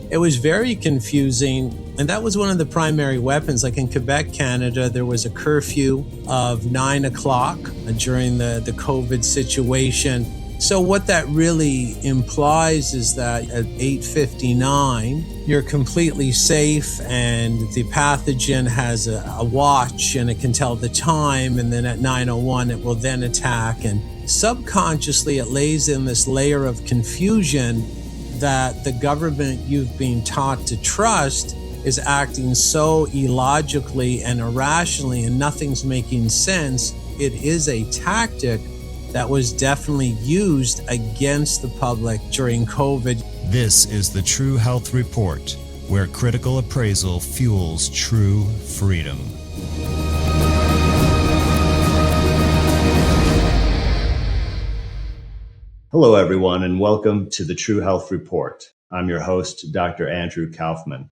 It was very confusing. And that was one of the primary weapons. Like in Quebec, Canada, there was a curfew of 9 o'clock during the COVID situation. So what that really implies is that at 8:59, you're completely safe and the pathogen has a watch and it can tell the time. And then at 9:01, it will then attack. And subconsciously, it lays in this layer of confusion that the government you've been taught to trust is acting so illogically and irrationally and nothing's making sense. It is a tactic that was definitely used against the public during COVID. This is the True Health Report, where critical appraisal fuels true freedom. Hello, everyone, and welcome to the True Health Report. I'm your host, Dr. Andrew Kaufman.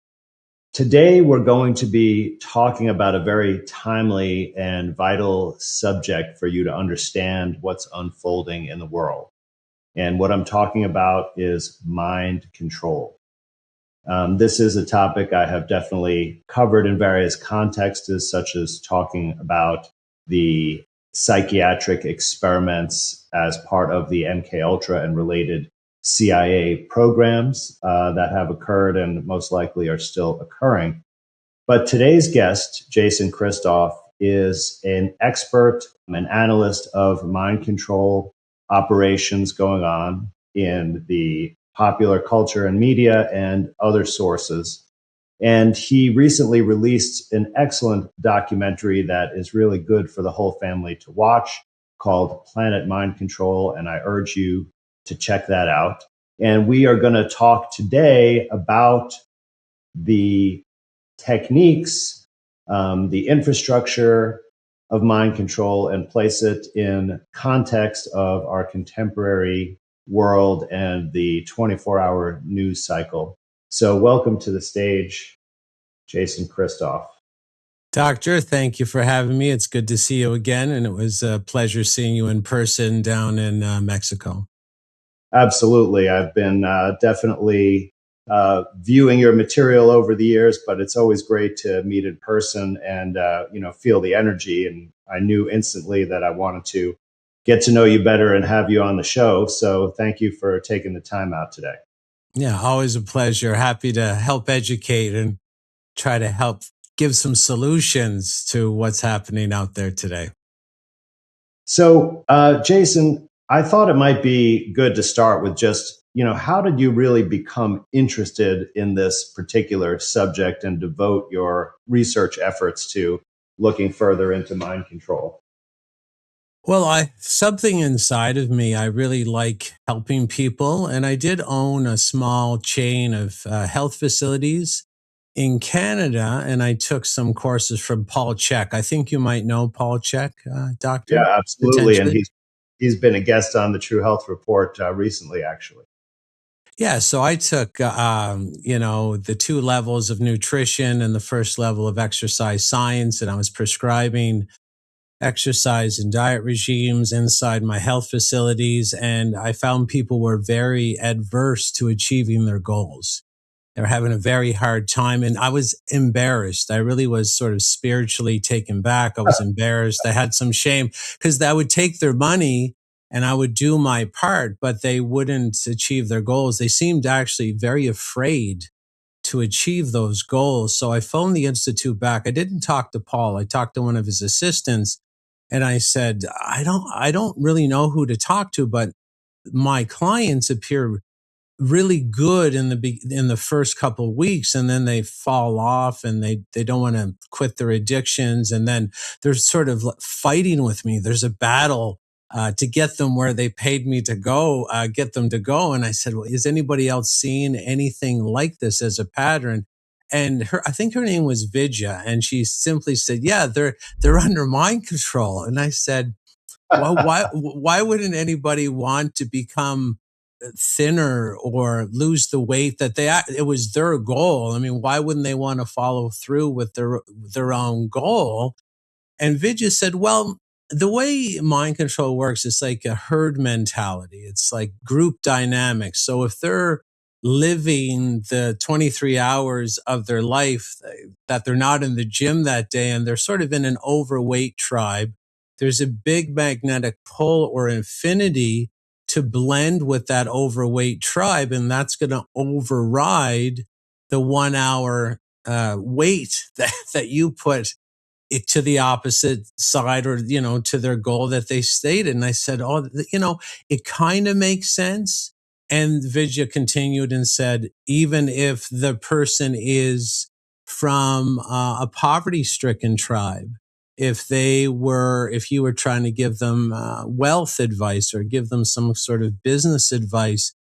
Today, we're going to be talking about a very timely and vital subject for you to understand what's unfolding in the world. And what I'm talking about is mind control. This is a topic I have definitely covered in various contexts, such as talking about the psychiatric experiments as part of the MKUltra and related CIA programs that have occurred and most likely are still occurring. But today's guest, Jason Christoff, is an expert, an analyst of mind control operations going on in the popular culture and media and other sources. And he recently released an excellent documentary that is really good for the whole family to watch called Planet Mind Control. And I urge you to check that out. And we are going to talk today about the techniques, the infrastructure of mind control, and place it in context of our contemporary world and the 24-hour news cycle. So welcome to the stage, Jason Christoff. Doctor, thank you for having me. It's good to see you again. And it was a pleasure seeing you in person down in Mexico. Absolutely. I've been definitely viewing your material over the years, but it's always great to meet in person and feel the energy. And I knew instantly that I wanted to get to know you better and have you on the show. So thank you for taking the time out today. Yeah, always a pleasure. Happy to help educate and try to help give some solutions to what's happening out there today. So, Jason, I thought it might be good to start with just, how did you really become interested in this particular subject and devote your research efforts to looking further into mind control? Well, something inside of me, I really like helping people. And I did own a small chain of health facilities in Canada. And I took some courses from Paul Chek. I think you might know Paul Chek, doctor. Yeah, absolutely. And he's been a guest on the True Health Report recently, actually. Yeah, so I took, the 2 levels of nutrition and the first level of exercise science, and I was prescribing exercise and diet regimes inside my health facilities. And I found people were very adverse to achieving their goals. They were having a very hard time. And I was embarrassed. I really was sort of spiritually taken back. I was embarrassed. I had some shame because I would take their money and I would do my part, but they wouldn't achieve their goals. They seemed actually very afraid to achieve those goals. So I phoned the Institute back. I didn't talk to Paul. I talked to one of his assistants. And I said, I don't really know who to talk to, but my clients appear really good in the first couple of weeks, and then they fall off and they don't want to quit their addictions, and then they're sort of fighting with me. There's a battle to get them where they paid me to go, get them to go. And I said, well, is anybody else seeing anything like this as a pattern? And I think her name was Vidya, and she simply said, "Yeah, they're under mind control." And I said, "Well, why wouldn't anybody want to become thinner or lose the weight that it was their goal? I mean, why wouldn't they want to follow through with their own goal?" And Vidya said, "Well, the way mind control works is like a herd mentality. It's like group dynamics. So if they're living the 23 hours of their life that they're not in the gym that day, and they're sort of in an overweight tribe. There's a big magnetic pull or affinity to blend with that overweight tribe, and that's going to override the 1 hour weight that you put it to the opposite side, or to their goal that they stated. And I said, oh, it kind of makes sense. And Vidya continued and said, even if the person is from a poverty stricken tribe, if you were trying to give them wealth advice or give them some sort of business advice,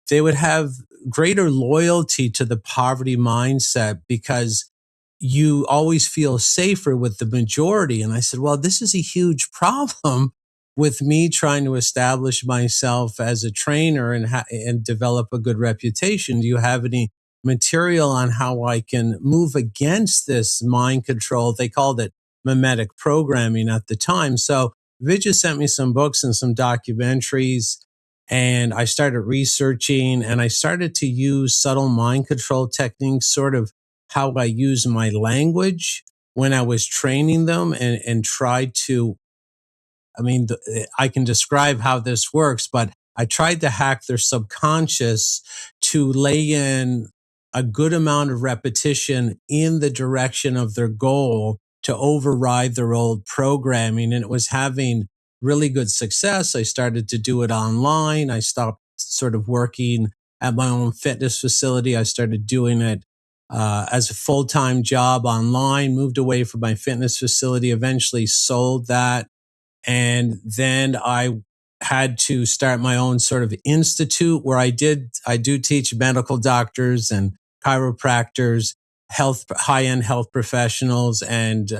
they would have greater loyalty to the poverty mindset, because you always feel safer with the majority. And I said, well, this is a huge problem with me trying to establish myself as a trainer and develop a good reputation. Do you have any material on how I can move against this mind control? They called it mimetic programming at the time. So Vijay sent me some books and some documentaries, and I started researching, and I started to use subtle mind control techniques, sort of how I use my language when I was training them, and tried to, I can describe how this works, but I tried to hack their subconscious to lay in a good amount of repetition in the direction of their goal to override their old programming. And it was having really good success. I started to do it online. I stopped sort of working at my own fitness facility. I started doing it as a full-time job online, moved away from my fitness facility, eventually sold that. And then I had to start my own sort of institute where I do teach medical doctors and chiropractors, high-end health professionals, and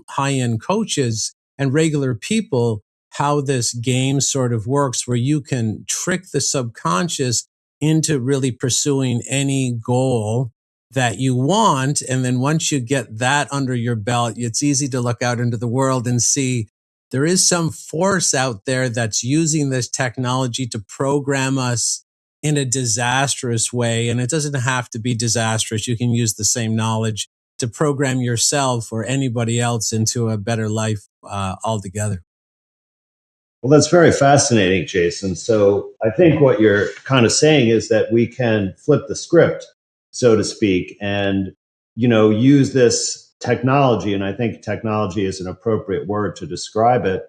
high-end coaches and regular people how this game sort of works, where you can trick the subconscious into really pursuing any goal that you want. And then once you get that under your belt, it's easy to look out into the world and see there is some force out there that's using this technology to program us in a disastrous way. And it doesn't have to be disastrous. You can use the same knowledge to program yourself or anybody else into a better life altogether. Well, that's very fascinating, Jason. So I think what you're kind of saying is that we can flip the script, so to speak, and, use this technology. And I think technology is an appropriate word to describe it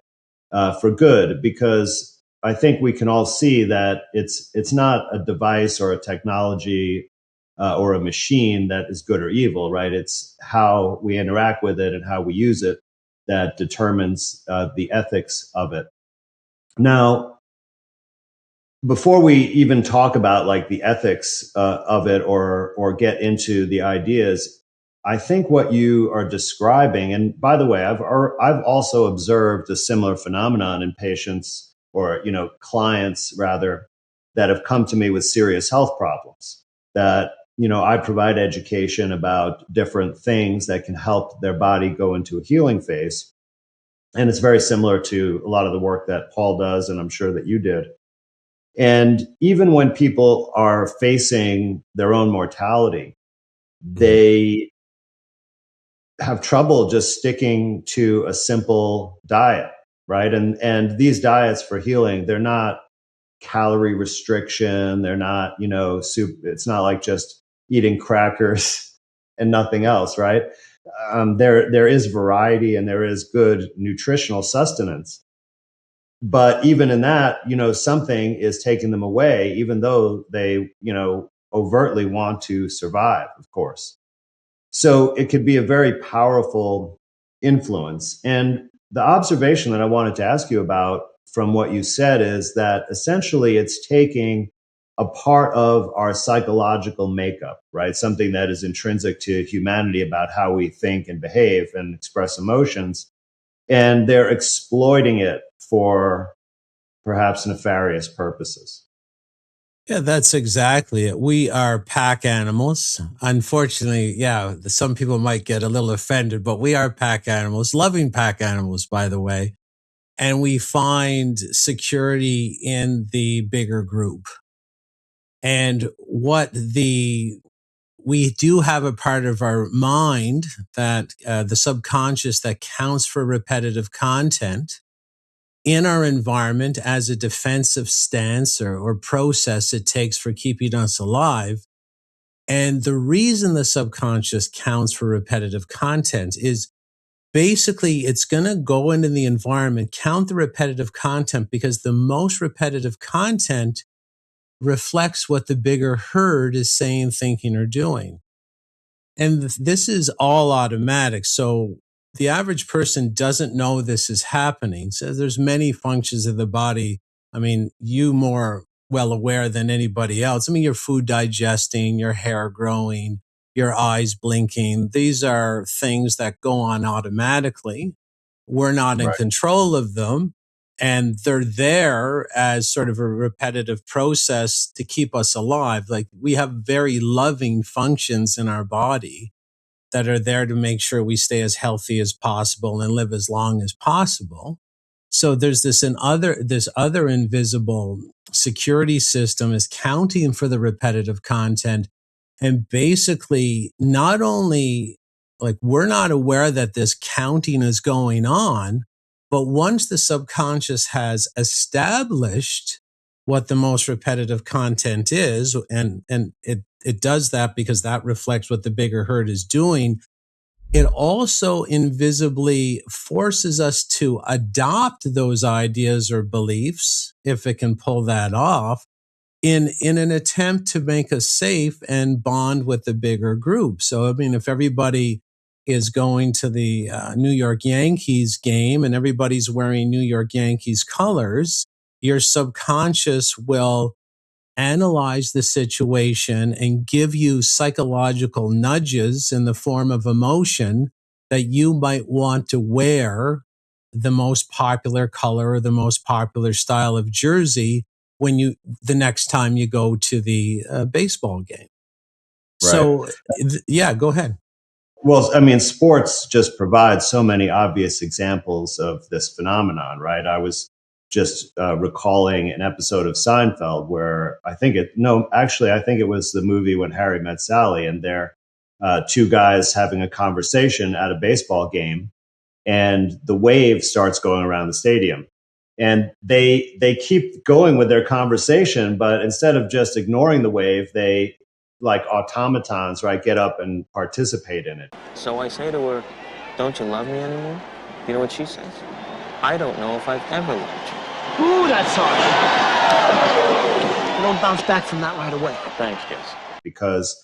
for good, because I think we can all see that it's not a device or a technology or a machine that is good or evil, right? It's how we interact with it and how we use it that determines the ethics of it. Now, before we even talk about like the ethics of it or get into the ideas, I think what you are describing, and by the way, I've also observed a similar phenomenon in patients or clients rather that have come to me with serious health problems. That I provide education about different things that can help their body go into a healing phase. And it's very similar to a lot of the work that Paul does, and I'm sure that you did. And even when people are facing their own mortality, they have trouble just sticking to a simple diet, right? And these diets for healing, they're not calorie restriction. They're not, soup. It's not like just eating crackers and nothing else, right? There is variety and there is good nutritional sustenance. But even in that, something is taking them away, even though they, overtly want to survive, of course. So it could be a very powerful influence. And the observation that I wanted to ask you about from what you said is that essentially it's taking a part of our psychological makeup, right? Something that is intrinsic to humanity about how we think and behave and express emotions. And they're exploiting it for perhaps nefarious purposes. Yeah, that's exactly it. We are pack animals. Unfortunately, yeah, some people might get a little offended, but we are pack animals, loving pack animals, by the way. And we find security in the bigger group. And we do have a part of our mind that the subconscious that counts for repetitive content in our environment as a defensive stance or process it takes for keeping us alive. And the reason the subconscious counts for repetitive content is basically it's going to go into the environment, count the repetitive content, because the most repetitive content reflects what the bigger herd is saying, thinking, or doing. And this is all automatic. So the average person doesn't know this is happening. So there's many functions of the body. I mean, you more well aware than anybody else. I mean, your food digesting, your hair growing, your eyes blinking. These are things that go on automatically. We're not in control of them. And they're there as sort of a repetitive process to keep us alive. Like, we have very loving functions in our body that are there to make sure we stay as healthy as possible and live as long as possible. So there's this other invisible security system is counting for the repetitive content. And basically, not only, like, we're not aware that this counting is going on, but once the subconscious has established what the most repetitive content is, and it does that because that reflects what the bigger herd is doing, it also invisibly forces us to adopt those ideas or beliefs, if it can pull that off, in an attempt to make us safe and bond with the bigger group. So, I mean, if everybody is going to the New York Yankees game and everybody's wearing New York Yankees colors, your subconscious will analyze the situation and give you psychological nudges in the form of emotion that you might want to wear the most popular color or the most popular style of jersey the next time you go to the baseball game. Right. So, yeah, go ahead. Well, I mean, sports just provide so many obvious examples of this phenomenon, right? I was just recalling an episode of Seinfeld where I think it was the movie When Harry Met Sally, and they're two guys having a conversation at a baseball game, and the wave starts going around the stadium. And they keep going with their conversation, but instead of just ignoring the wave, they, like automatons, right, get up and participate in it. So I say to her, "Don't you love me anymore?" You know what she says? "I don't know if I've ever loved you." Ooh, that's hard. You don't bounce back from that right away. Thanks, Jess. Because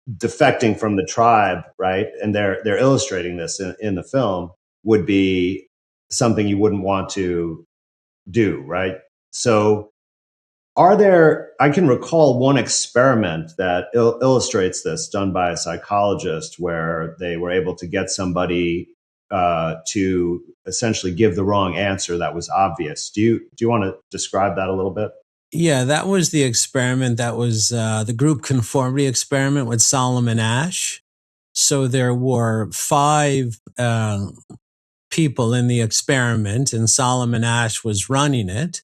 defecting from the tribe, right, and they're illustrating this in the film, would be something you wouldn't want to do, right? So I can recall one experiment that illustrates this, done by a psychologist, where they were able to get somebody to essentially give the wrong answer that was obvious. Do you want to describe that a little bit? Yeah, that was the experiment. That was the group conformity experiment with Solomon Asch. So there were 5 people in the experiment, and Solomon Asch was running it.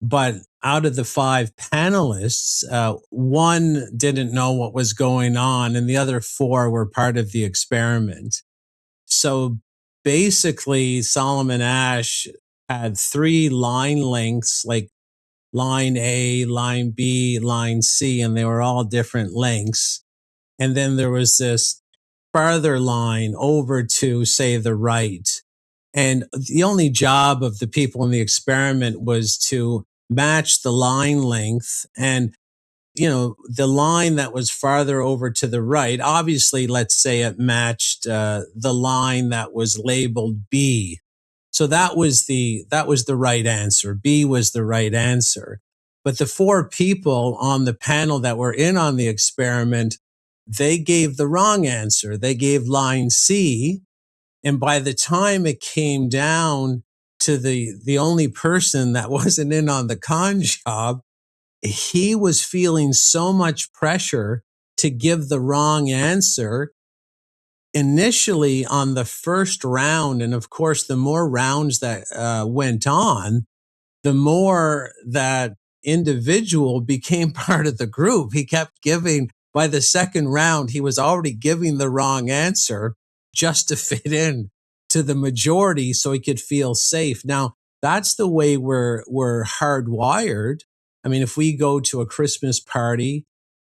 But out of the 5 panelists, 1 didn't know what was going on, and the other 4 were part of the experiment. So basically, Solomon Asch had 3 line lengths, like line A, line B, line C, and they were all different lengths. And then there was this farther line over to, say, the right. And the only job of the people in the experiment was to match the line length. And, the line that was farther over to the right, obviously, let's say it matched the line that was labeled B. So that was the right answer. B was the right answer. But the 4 people on the panel that were in on the experiment, they gave the wrong answer. They gave line C. And by the time it came down to the only person that wasn't in on the con job, he was feeling so much pressure to give the wrong answer initially on the first round. And of course, the more rounds that went on, the more that individual became part of the group. He kept giving, by the second round, he was already giving the wrong answer just to fit in to the majority so he could feel safe. Now, that's the way we're hardwired. I mean, if we go to a Christmas party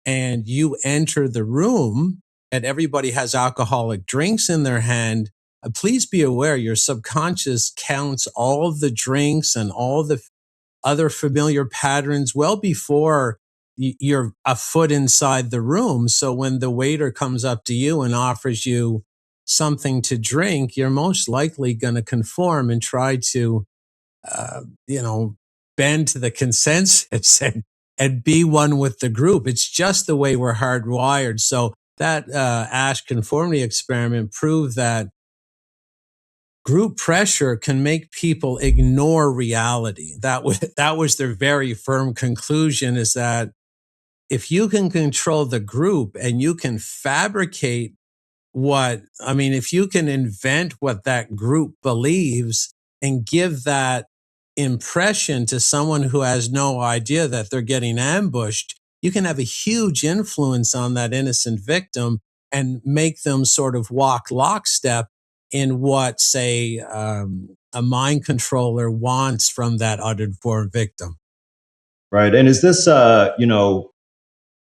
and you enter the room and everybody has alcoholic drinks in their hand, please be aware your subconscious counts all of the drinks and all the other familiar patterns well before you're a foot inside the room. So when the waiter comes up to you and offers you something to drink, you're most likely going to conform and try to, bend to the consensus and be one with the group. It's just the way we're hardwired. So that Asch conformity experiment proved that group pressure can make people ignore reality. That was their very firm conclusion, is that if you can control the group and you can fabricate if you can invent what that group believes and give that impression to someone who has no idea that they're getting ambushed, you can have a huge influence on that innocent victim and make them sort of walk lockstep in what, say, a mind controller wants from that uninformed victim. Right. And is this, the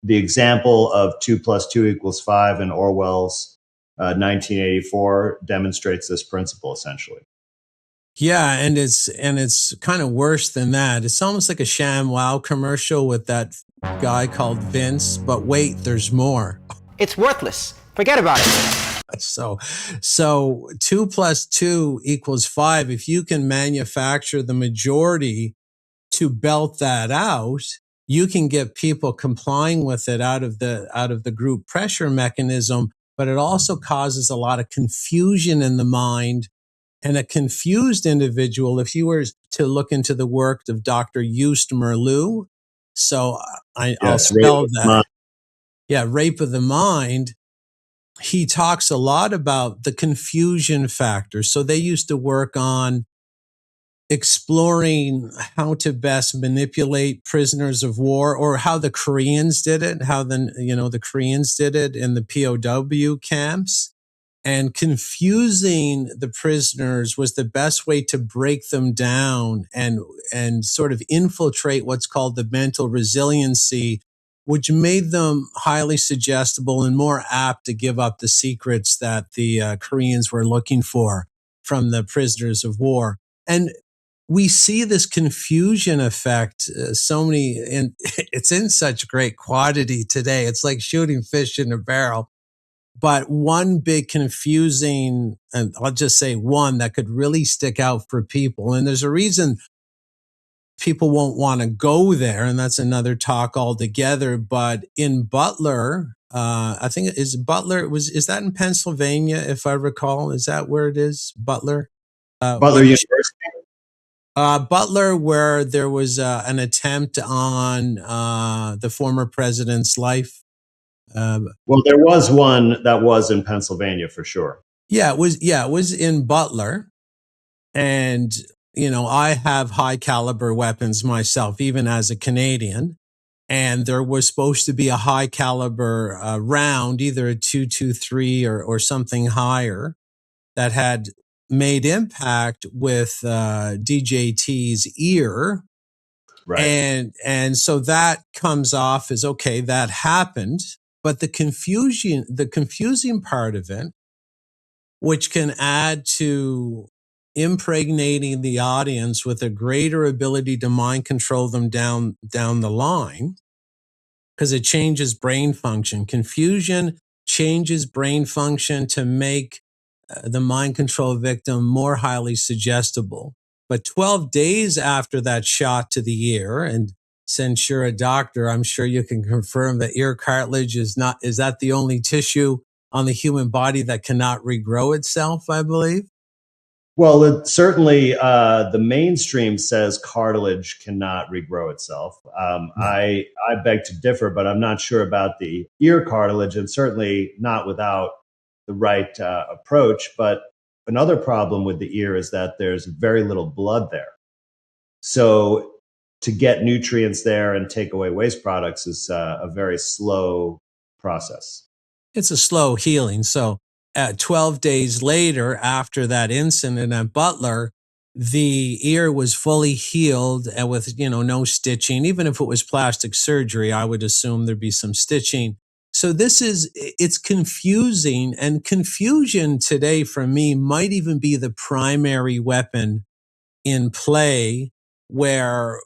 example of 2 + 2 = 5 in Orwell's 1984 demonstrates this principle essentially? Yeah, and it's kind of worse than that. It's almost like a ShamWow commercial with that guy called Vince, but wait, there's more. It's worthless. Forget about it. So 2 + 2 = 5. If you can manufacture the majority to belt that out, you can get people complying with it out of the group pressure mechanism, but it also causes a lot of confusion in the mind. And a confused individual, if you were to look into the work of Dr. Just Merleau, so I'll spell that. Yeah, Rape of the Mind. He talks a lot about the confusion factor. So they used to work on exploring how to best manipulate prisoners of war, or how the Koreans did it, the Koreans did it in the POW camps. And confusing the prisoners was the best way to break them down and sort of infiltrate what's called the mental resiliency, which made them highly suggestible and more apt to give up the secrets that the Koreans were looking for from the prisoners of war. And we see this confusion effect and it's in such great quantity today. It's like shooting fish in a barrel. But one big confusing, and I'll just say one that could really stick out for people, and there's a reason people won't want to go there, and that's another talk altogether. But in Butler, I think is that in Pennsylvania, if I recall? Is that where it is? Butler? Butler University? Butler, where there was an attempt on the former president's life. Well, there was one that was in Pennsylvania for sure. Yeah, it was in Butler. And, I have high caliber weapons myself, even as a Canadian. And there was supposed to be a high caliber round, either a 223 or something higher, that had made impact with DJT's ear. Right. And so that comes off as, okay, that happened. But the confusing part of it, which can add to impregnating the audience with a greater ability to mind control them down the line, because it changes brain function. Confusion changes brain function to make the mind control victim more highly suggestible. But 12 days after that shot to the ear, and since you're a doctor, I'm sure you can confirm that ear cartilage is that the only tissue on the human body that cannot regrow itself, I believe? Well, certainly the mainstream says cartilage cannot regrow itself. I beg to differ, but I'm not sure about the ear cartilage, and certainly not without the right approach. But another problem with the ear is that there's very little blood there. So to get nutrients there and take away waste products is a very slow process. It's a slow healing. So 12 days later, after that incident at Butler, the ear was fully healed and with, no stitching. Even if it was plastic surgery, I would assume there'd be some stitching. So it's confusing, and confusion today for me might even be the primary weapon in play where,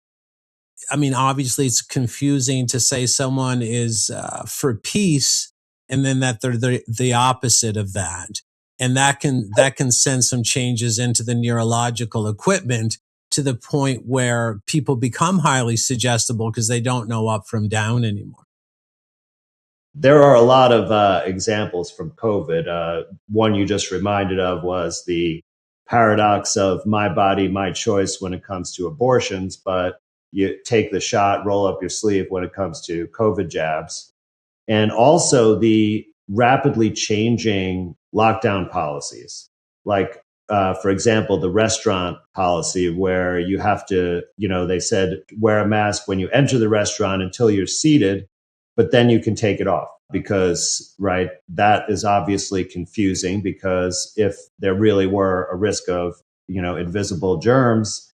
obviously it's confusing to say someone is for peace and then that they're the opposite of that. And that can send some changes into the neurological equipment to the point where people become highly suggestible because they don't know up from down anymore. There are a lot of examples from COVID. One you just reminded of was the paradox of my body, my choice when it comes to abortions, but you take the shot, roll up your sleeve when it comes to COVID jabs. And also the rapidly changing lockdown policies. Like, for example, the restaurant policy where you have to, they said, wear a mask when you enter the restaurant until you're seated, but then you can take it off because, right, that is obviously confusing because if there really were a risk of, invisible germs,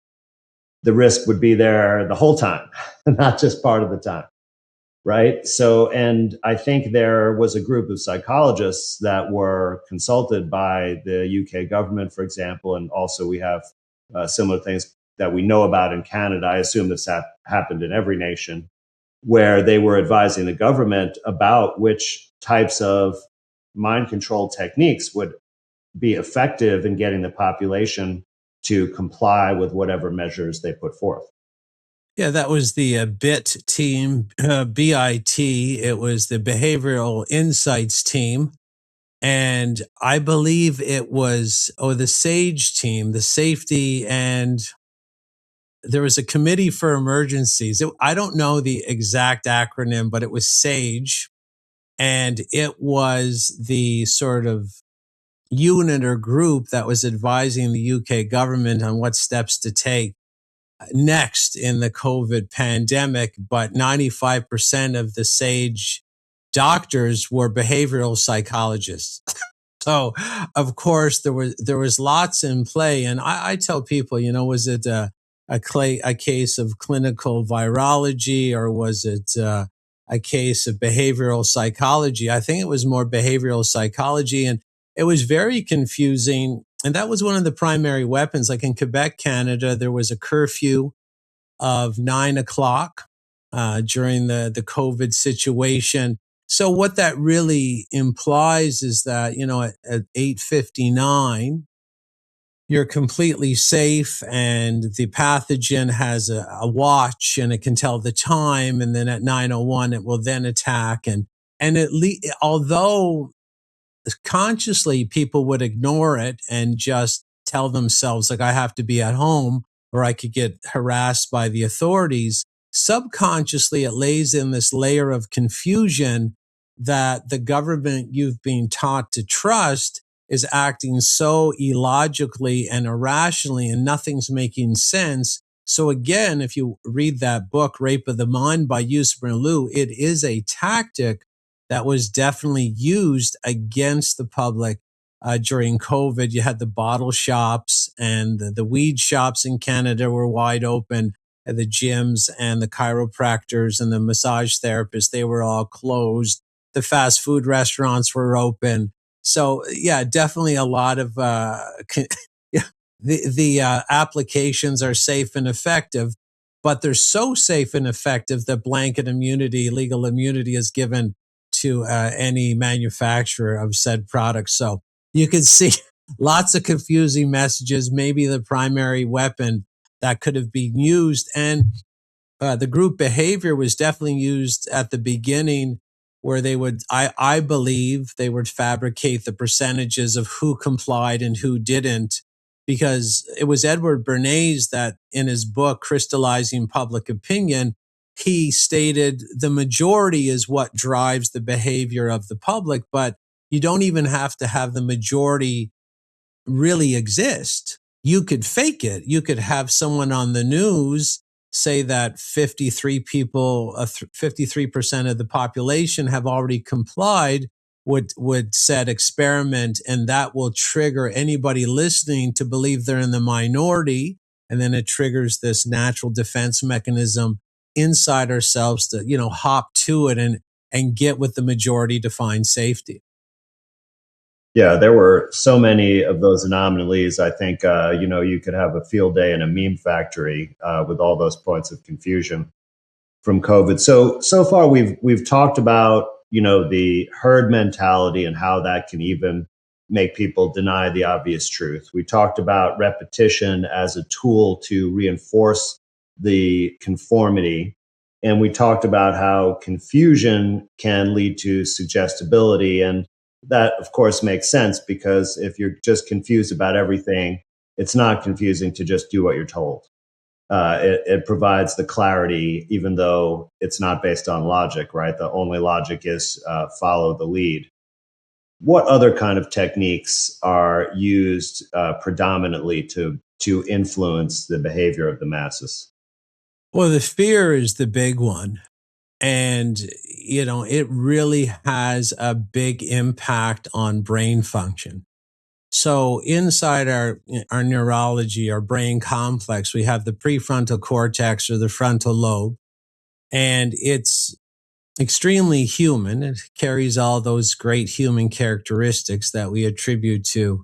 the risk would be there the whole time, not just part of the time. Right. So, and I think there was a group of psychologists that were consulted by the UK government, for example, and also we have similar things that we know about in Canada. I assume this happened in every nation, where they were advising the government about which types of mind control techniques would be effective in getting the population to comply with whatever measures they put forth. Yeah, that was the BIT team, BIT. It was the Behavioral Insights team. And I believe it was, the SAGE team, the safety, and there was a committee for emergencies. I don't know the exact acronym, but it was SAGE. And it was the sort of unit or group that was advising the UK government on what steps to take next in the COVID pandemic, but 95% of the SAGE doctors were behavioral psychologists. So, of course, there was lots in play. And I tell people, was it a case of clinical virology or was it a case of behavioral psychology? I think it was more behavioral psychology. And it was very confusing. And that was one of the primary weapons. Like in Quebec, Canada, there was a curfew of 9 o'clock during the COVID situation. So what that really implies is that, at 8:59, you're completely safe and the pathogen has a watch and it can tell the time. And then at 9:01, it will then attack. And although consciously people would ignore it and just tell themselves like, I have to be at home or I could get harassed by the authorities, subconsciously it lays in this layer of confusion that the government you've been taught to trust is acting so illogically and irrationally and nothing's making sense. So again, if you read that book, Rape of the Mind by Yusuf Liu, it is a tactic that was definitely used against the public during COVID. You had the bottle shops and the weed shops in Canada were wide open. The gyms and the chiropractors and the massage therapists, they were all closed. The fast food restaurants were open. So yeah, definitely a lot of the applications are safe and effective, but they're so safe and effective that blanket immunity, legal immunity is given to any manufacturer of said products. So you can see lots of confusing messages, maybe the primary weapon that could have been used. And the group behavior was definitely used at the beginning where they would, I believe they would fabricate the percentages of who complied and who didn't, because it was Edward Bernays that in his book, Crystallizing Public Opinion, he stated the majority is what drives the behavior of the public, but you don't even have to have the majority really exist. You could fake it. You could have someone on the news say that 53% of the population have already complied would said experiment, and that will trigger anybody listening to believe they're in the minority. And then it triggers this natural defense mechanism inside ourselves to, hop to it and get with the majority to find safety. Yeah, there were so many of those anomalies. I think, you could have a field day in a meme factory with all those points of confusion from COVID. So far we've talked about, the herd mentality and how that can even make people deny the obvious truth. We talked about repetition as a tool to reinforce the conformity. And we talked about how confusion can lead to suggestibility. And that, of course, makes sense, because if you're just confused about everything, it's not confusing to just do what you're told. It provides the clarity, even though it's not based on logic, right? The only logic is follow the lead. What other kind of techniques are used predominantly to influence the behavior of the masses? Well, the fear is the big one. And, it really has a big impact on brain function. So inside our neurology, our brain complex, we have the prefrontal cortex or the frontal lobe, and it's extremely human. It carries all those great human characteristics that we attribute to.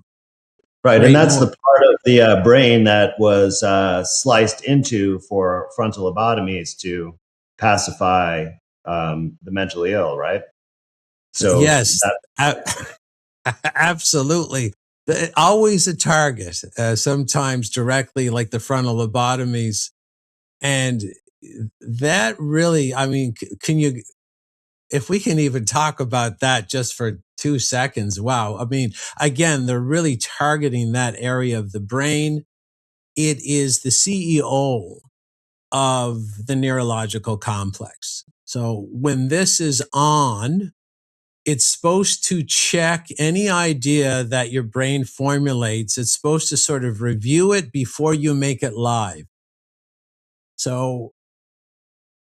Right, and that's the part of the brain that was sliced into for frontal lobotomies to pacify the mentally ill, right? So Yes, absolutely. Always a target, sometimes directly, like the frontal lobotomies. And that really, if we can even talk about that just for 2 seconds, wow. Again, they're really targeting that area of the brain. It is the CEO of the neurological complex. So when this is on, it's supposed to check any idea that your brain formulates. It's supposed to sort of review it before you make it live. So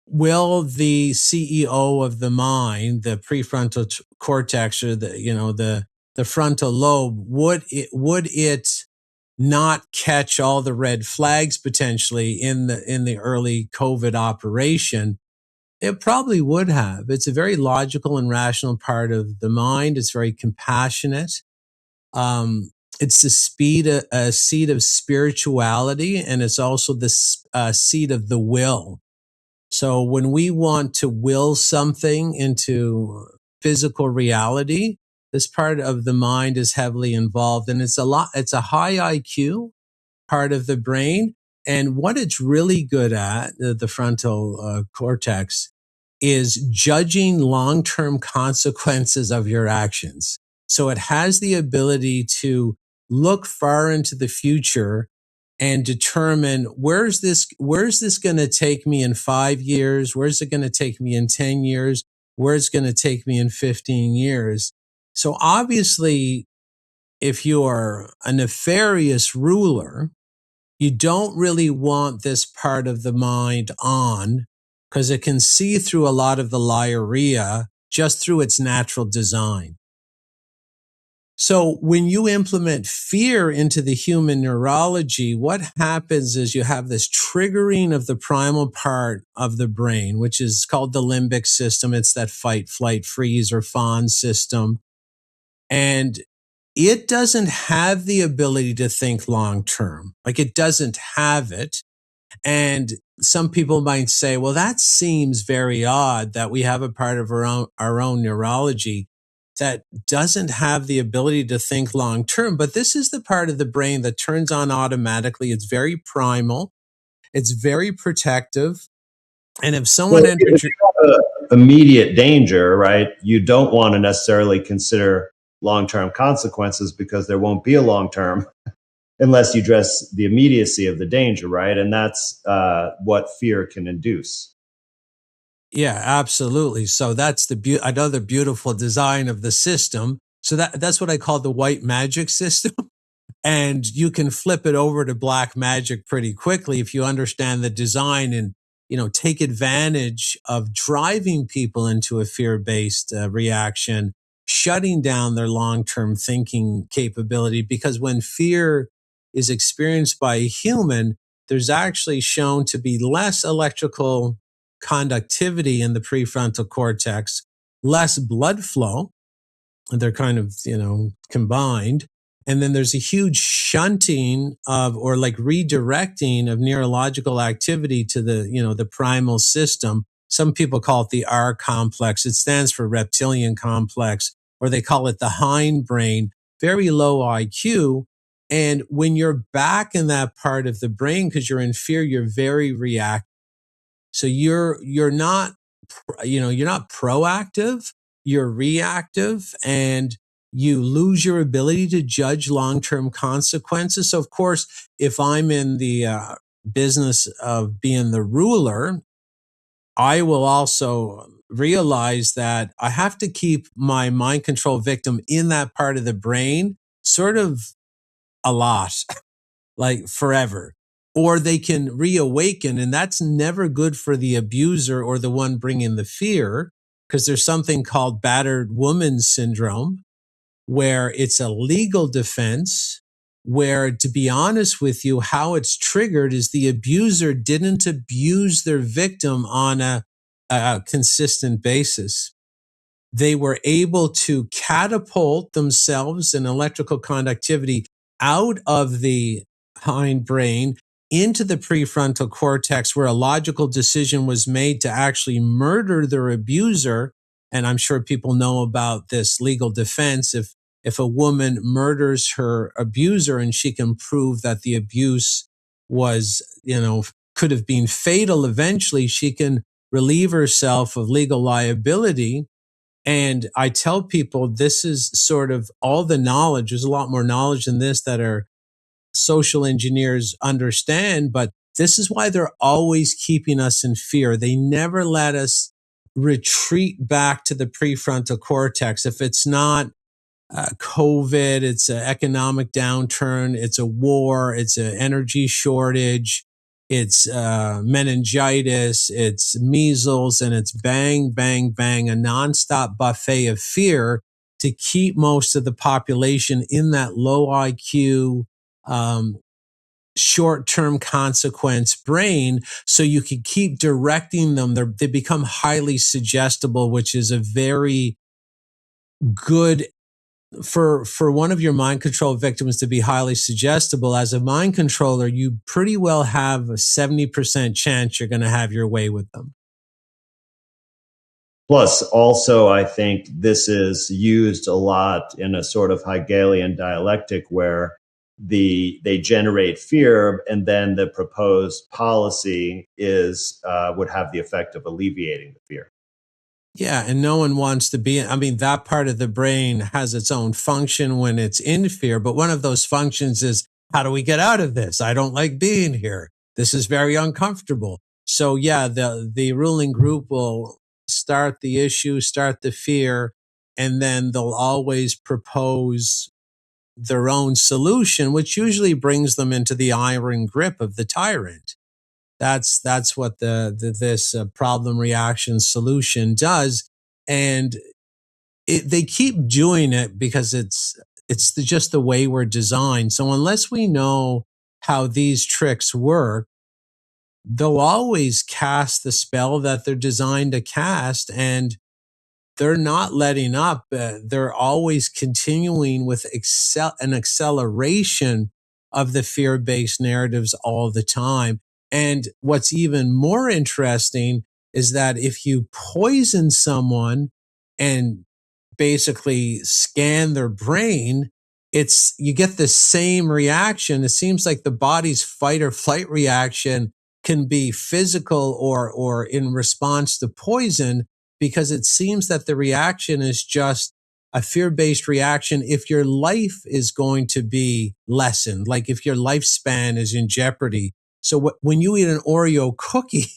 will the CEO of the mind, the prefrontal cortex, or the frontal lobe, would it not catch all the red flags potentially in the early COVID operation? It probably would have. It's a very logical and rational part of the mind. It's very compassionate. It's the seat of spirituality, and it's also the seat of the will. So when we want to will something into physical reality, this part of the mind is heavily involved, and it's a high IQ part of the brain. And what it's really good at, the frontal cortex, is judging long-term consequences of your actions. So it has the ability to look far into the future and determine where's this going to take me in 5 years? Where's it going to take me in 10 years? Where's it going to take me in 15 years? So obviously, if you're a nefarious ruler, you don't really want this part of the mind on, because it can see through a lot of the liarrhea just through its natural design. So when you implement fear into the human neurology, what happens is you have this triggering of the primal part of the brain, which is called the limbic system. It's that fight, flight, freeze, or fawn system. And it doesn't have the ability to think long term. Like, it doesn't have it. And some people might say, well, that seems very odd that we have a part of our own neurology that doesn't have the ability to think long term. But this is the part of the brain that turns on automatically. It's very primal. It's very protective. And if someone entered if you have immediate danger, right, you don't want to necessarily consider long-term consequences, because there won't be a long-term unless you address the immediacy of the danger, right? And that's what fear can induce. Yeah, absolutely. So that's another beautiful design of the system. So that's what I call the white magic system. And you can flip it over to black magic pretty quickly if you understand the design and, take advantage of driving people into a fear-based reaction, shutting down their long-term thinking capability. Because when fear is experienced by a human, there's actually shown to be less electrical conductivity in the prefrontal cortex, less blood flow. They're kind of, combined. And then there's a huge shunting of, or like redirecting of neurological activity to the primal system. Some people call it the R complex. It stands for reptilian complex, or they call it the hindbrain, very low IQ. And when you're back in that part of the brain, because you're in fear, you're very reactive. So you're not, you're not proactive, you're reactive, and you lose your ability to judge long-term consequences. So of course, if I'm in the business of being the ruler, I will also realize that I have to keep my mind control victim in that part of the brain sort of a lot, like forever, or they can reawaken. And that's never good for the abuser or the one bringing the fear, because there's something called battered woman syndrome, where it's a legal defense, where, to be honest with you, how it's triggered is the abuser didn't abuse their victim on a consistent basis. They were able to catapult themselves in electrical conductivity out of the hindbrain into the prefrontal cortex, where a logical decision was made to actually murder their abuser. And I'm sure people know about this legal defense. If a woman murders her abuser and she can prove that the abuse was, could have been fatal eventually, she can relieve herself of legal liability. And I tell people this is sort of all the knowledge. There's a lot more knowledge than this that our social engineers understand, but this is why they're always keeping us in fear. They never let us retreat back to the prefrontal cortex. If it's not COVID, it's an economic downturn, it's a war, it's an energy shortage, it's meningitis, it's measles, and it's bang, bang, bang, a nonstop buffet of fear to keep most of the population in that low IQ, short-term consequence brain, so you can keep directing them. They become highly suggestible, which is a very good for one of your mind control victims to be highly suggestible. As a mind controller, you pretty well have a 70% chance you're going to have your way with them. Plus, also, I think this is used a lot in a sort of Hegelian dialectic where they generate fear, and then the proposed policy is would have the effect of alleviating the fear. Yeah, and no one wants to be, that part of the brain has its own function when it's in fear, but one of those functions is, how do we get out of this? I don't like being here. This is very uncomfortable. So yeah, the ruling group will start the issue, start the fear, and then they'll always propose their own solution, which usually brings them into the iron grip of the tyrant. That's what this problem reaction solution does, and they keep doing it because it's just the way we're designed. So unless we know how these tricks work, they'll always cast the spell that they're designed to cast, and they're not letting up. They're always continuing with an acceleration of the fear-based narratives all the time. And what's even more interesting is that if you poison someone and basically scan their brain, you get the same reaction. It seems like the body's fight or flight reaction can be physical or in response to poison, because it seems that the reaction is just a fear-based reaction if your life is going to be lessened, like if your lifespan is in jeopardy. So when you eat an Oreo cookie,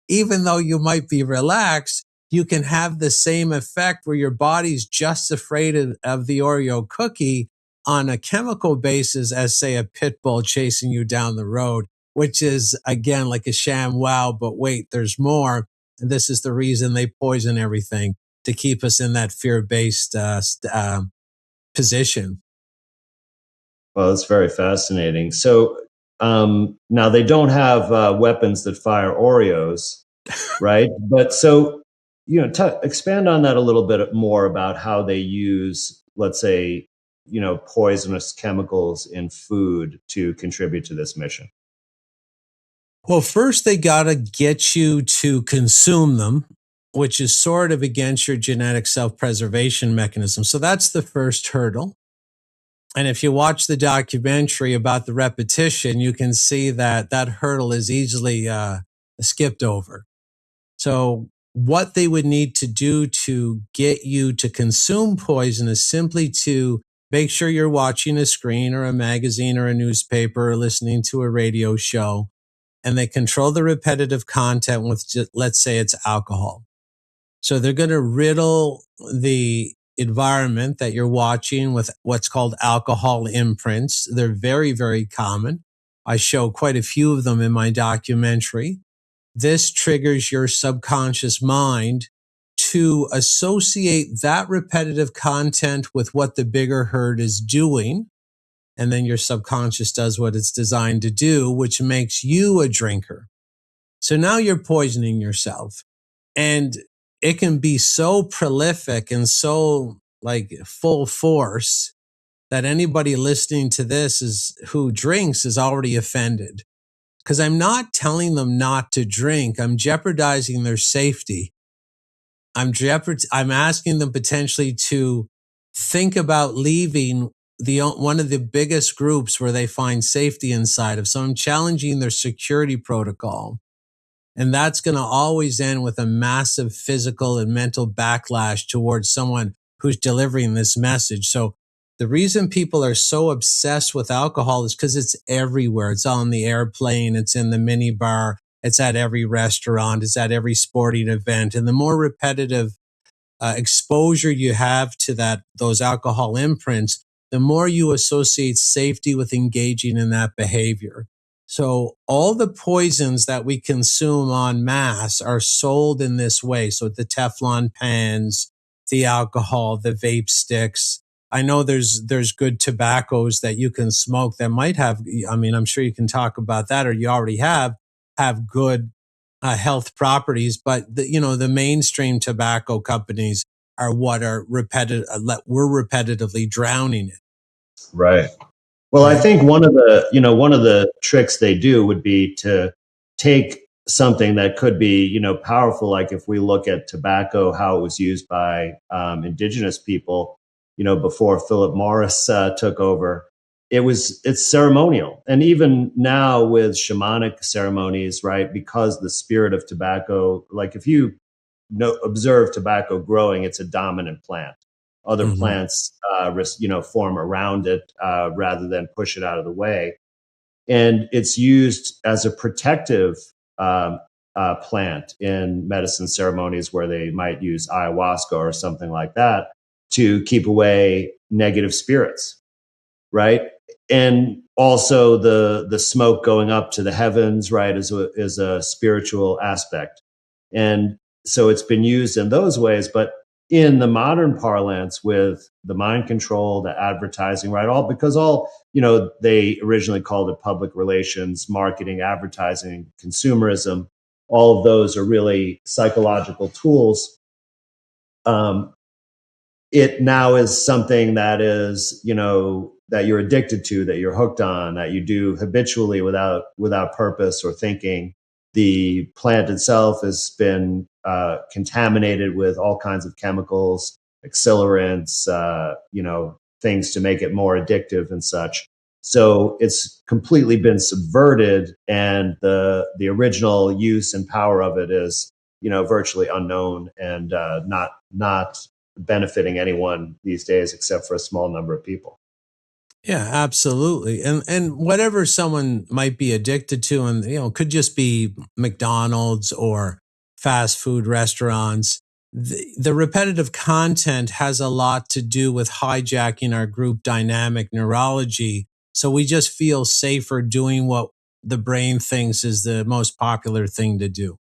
even though you might be relaxed, you can have the same effect where your body's just afraid of the Oreo cookie, on a chemical basis as, say, a pit bull chasing you down the road, which is, again, like a sham wow, but wait, there's more. And this is the reason they poison everything, to keep us in that fear-based position. Well, that's very fascinating. So now they don't have weapons that fire Oreos, right? But so, expand on that a little bit more about how they use, let's say, poisonous chemicals in food to contribute to this mission. Well, first they got to get you to consume them, which is sort of against your genetic self-preservation mechanism. So that's the first hurdle. And if you watch the documentary about the repetition, you can see that that hurdle is easily skipped over. So what they would need to do to get you to consume poison is simply to make sure you're watching a screen or a magazine or a newspaper or listening to a radio show, and they control the repetitive content with, let's say it's alcohol. So they're going to riddle the environment that you're watching with what's called alcohol imprints. They're very, very common. I show quite a few of them in my documentary. This triggers your subconscious mind to associate that repetitive content with what the bigger herd is doing. And then your subconscious does what it's designed to do, which makes you a drinker. So now you're poisoning yourself. And it can be so prolific and so like full force that anybody listening to this who drinks is already offended. Because I'm not telling them not to drink. I'm jeopardizing their safety. I'm asking them potentially to think about leaving one of the biggest groups where they find safety inside of. So I'm challenging their security protocol. And that's going to always end with a massive physical and mental backlash towards someone who's delivering this message. So the reason people are so obsessed with alcohol is because it's everywhere. It's on the airplane. It's in the minibar. It's at every restaurant. It's at every sporting event. And the more repetitive exposure you have to those alcohol imprints, the more you associate safety with engaging in that behavior. So all the poisons that we consume en masse are sold in this way. So the Teflon pans, the alcohol, the vape sticks. I know there's good tobaccos that you can smoke that might have, I'm sure you can talk about that, or you already have good health properties, but the mainstream tobacco companies are what are we're repetitively drowning it. Right. Well, I think one of the tricks they do would be to take something that could be, powerful. Like if we look at tobacco, how it was used by indigenous people, before Philip Morris took over, it's ceremonial. And even now with shamanic ceremonies, right? Because the spirit of tobacco, like if you observe tobacco growing, it's a dominant plant. Other plants, form around it rather than push it out of the way. And it's used as a protective plant in medicine ceremonies where they might use ayahuasca or something like that to keep away negative spirits, right? And also the smoke going up to the heavens, right, is a spiritual aspect. And so it's been used in those ways, but in the modern parlance with the mind control, the advertising, right? They originally called it public relations, marketing, advertising, consumerism. All of those are really psychological tools. It now is something that is, that you're addicted to, that you're hooked on, that you do habitually without purpose or thinking. The plant itself has been contaminated with all kinds of chemicals, accelerants, things to make it more addictive and such. So it's completely been subverted, and the original use and power of it is, virtually unknown and not benefiting anyone these days except for a small number of people. Yeah, absolutely. And whatever someone might be addicted to, and could just be McDonald's or fast food restaurants, the repetitive content has a lot to do with hijacking our group dynamic neurology. So we just feel safer doing what the brain thinks is the most popular thing to do.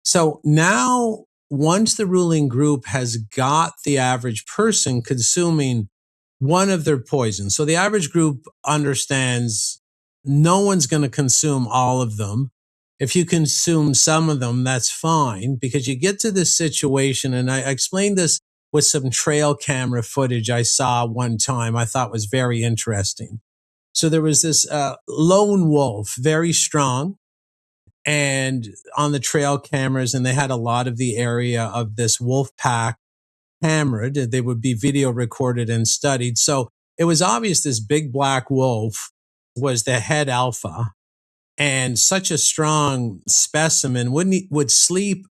So now, once the ruling group has got the average person consuming one of their poisons, so the average group understands no one's going to consume all of them. If you consume some of them, that's fine, because you get to this situation, and I explained this with some trail camera footage I saw one time I thought was very interesting. So there was this lone wolf, very strong, and on the trail cameras, and they had a lot of the area of this wolf pack cameraed. They would be video recorded and studied. So it was obvious this big black wolf was the head alpha, and such a strong specimen would sleep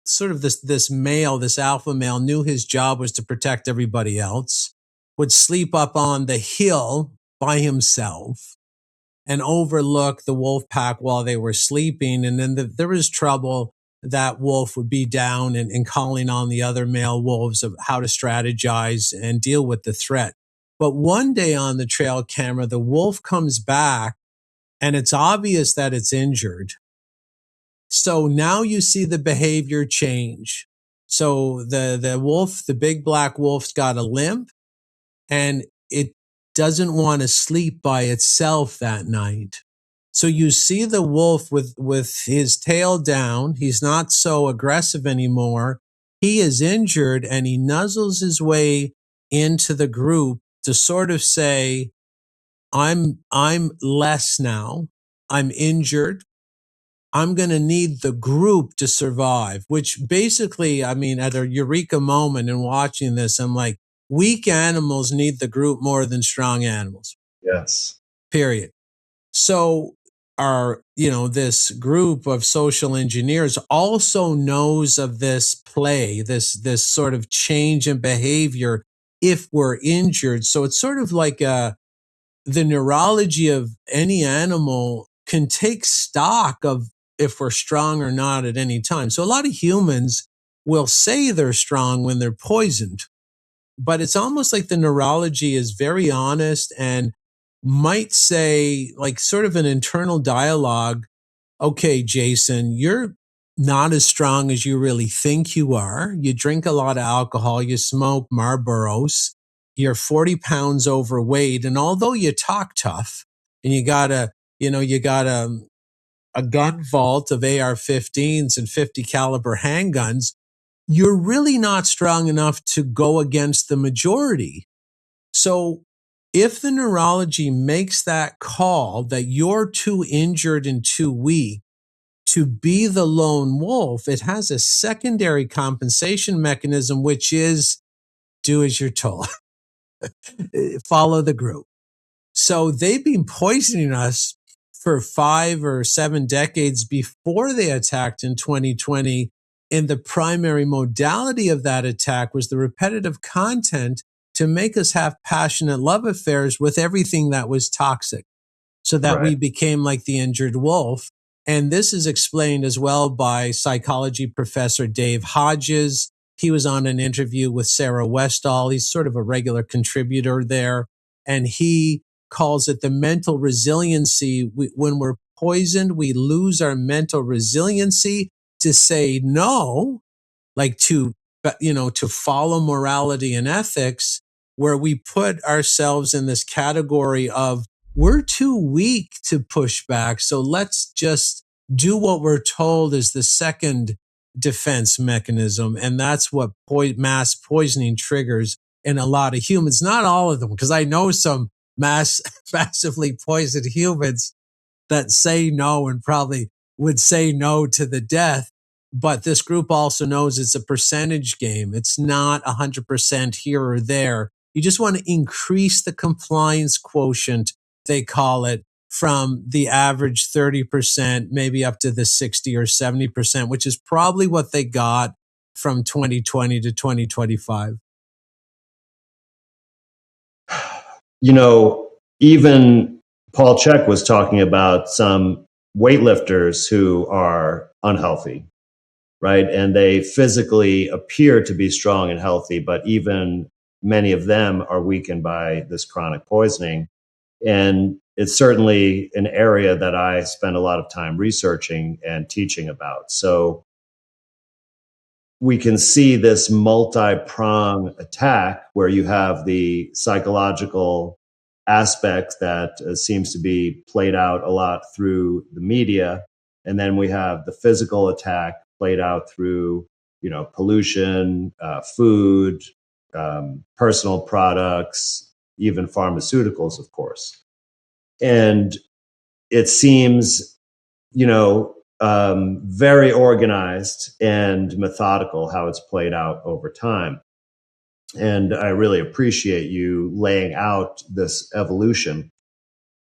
sort of this male, this alpha male knew his job was to protect everybody else, would sleep up on the hill by himself and overlook the wolf pack while they were sleeping. And then there was trouble. That wolf would be down and calling on the other male wolves of how to strategize and deal with the threat. But one day on the trail camera, the wolf comes back and it's obvious that it's injured. So now you see the behavior change. So the wolf, the big black wolf's got a limp, and it doesn't want to sleep by itself that night. So you see the wolf with his tail down. He's not so aggressive anymore. He is injured, and he nuzzles his way into the group to sort of say, I'm less now. I'm injured. I'm going to need the group to survive, which basically, I mean, at a eureka moment in watching this, I'm like, weak animals need the group more than strong animals. Yes. Period. So this group of social engineers also knows of this play, this sort of change in behavior if we're injured. So it's sort of like the neurology of any animal can take stock of if we're strong or not at any time. So a lot of humans will say they're strong when they're poisoned, but it's almost like the neurology is very honest and might say, like, sort of an internal dialogue. Okay, Jason, you're not as strong as you really think you are. You drink a lot of alcohol, you smoke Marlboros, you're 40 pounds overweight. And although you talk tough and you got a gun vault of AR-15s and 50 caliber handguns, you're really not strong enough to go against the majority. So if the neurology makes that call that you're too injured and too weak to be the lone wolf, it has a secondary compensation mechanism, which is do as you're told. Follow the group. So they've been poisoning us for 5 or 7 decades before they attacked in 2020. And the primary modality of that attack was the repetitive content to make us have passionate love affairs with everything that was toxic, so that we became like the injured wolf. And this is explained as well by psychology professor Dave Hodges. He was on an interview with Sarah Westall. He's sort of a regular contributor there. And he calls it the mental resiliency. When we're poisoned, we lose our mental resiliency to say no, like to follow morality and ethics, where we put ourselves in this category of we're too weak to push back. So let's just do what we're told is the second defense mechanism. And that's what mass poisoning triggers in a lot of humans, not all of them, because I know some massively poisoned humans that say no and probably would say no to the death. But this group also knows it's a percentage game. It's not 100% here or there. You just want to increase the compliance quotient, they call it, from the average 30%, maybe up to the 60 or 70%, which is probably what they got from 2020 to 2025. Even Paul Chek was talking about some weightlifters who are unhealthy. right? And they physically appear to be strong and healthy, but even many of them are weakened by this chronic poisoning. And it's certainly an area that I spend a lot of time researching and teaching about. So we can see this multi-prong attack where you have the psychological aspect that seems to be played out a lot through the media. And then we have the physical attack played out through, pollution, food, personal products, even pharmaceuticals, of course. And it seems, very organized and methodical how it's played out over time. And I really appreciate you laying out this evolution.